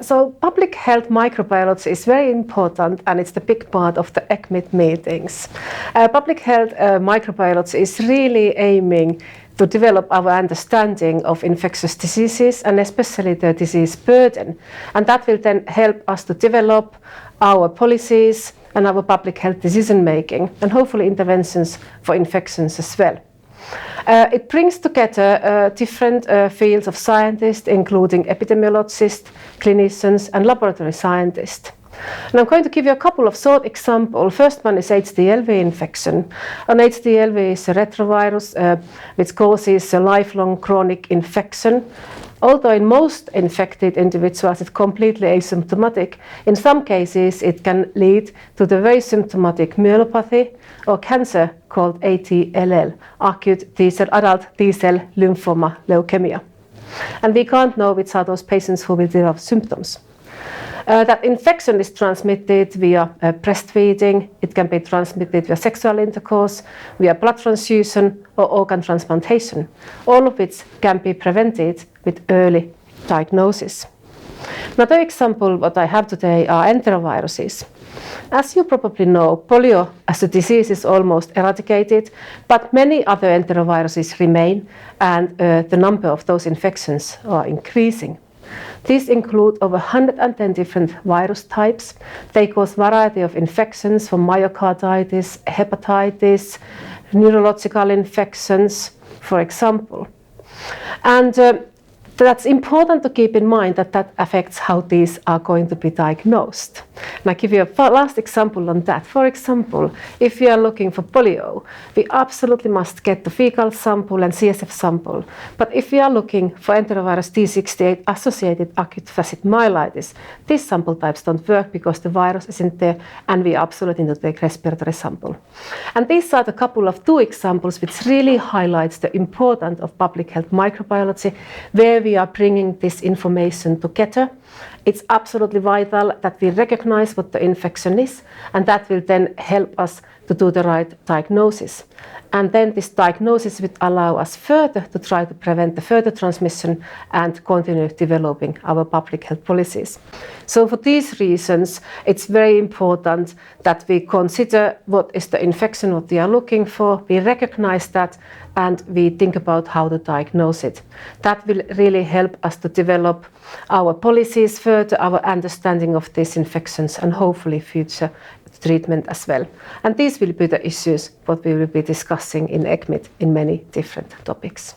So public health microbiology is very important, and it's the big part of the ECCMID meetings. Public health microbiology is really aiming to develop our understanding of infectious diseases and especially the disease burden. And that will then help us to develop our policies and our public health decision making and hopefully interventions for infections as well. It brings together different fields of scientists, including epidemiologists, clinicians, and laboratory scientists. And I'm going to give you a couple of short examples. First one is HDLV infection. And HDLV is a retrovirus which causes a lifelong chronic infection. Although in most infected individuals it's completely asymptomatic, in some cases it can lead to the very symptomatic myelopathy or cancer called ATLL, acute adult T-cell lymphoma leukemia. And we can't know which are those patients who will develop symptoms. That infection is transmitted via breastfeeding, it can be transmitted via sexual intercourse, via blood transfusion or organ transplantation, all of which can be prevented with early diagnosis. Another example what I have today are enteroviruses. As you probably know, polio as a disease is almost eradicated, but many other enteroviruses remain, and the number of those infections are increasing. These include over 110 different virus types. They cause a variety of infections from myocarditis, hepatitis, neurological infections, for example. And that's important to keep in mind that affects how these are going to be diagnosed. And I give you a last example on that. For example, if we are looking for polio, we absolutely must get the fecal sample and CSF sample. But if we are looking for enterovirus T68 associated acute facet myelitis, these sample types don't work because the virus isn't there, and we absolutely need to take respiratory sample. And these are the couple of two examples which really highlights the importance of public health microbiology, where we are bringing this information together. It's absolutely vital that we recognize what the infection is, and that will then help us to do the right diagnosis. And then this diagnosis will allow us further to try to prevent the further transmission and continue developing our public health policies. So for these reasons, it's very important that we consider what is the infection, what we are looking for, we recognize that, and we think about how to diagnose it. That will really help us to develop our policies further, our understanding of these infections, and hopefully future treatment as well. And these will be the issues what we will be discussing in ECCMID in many different topics.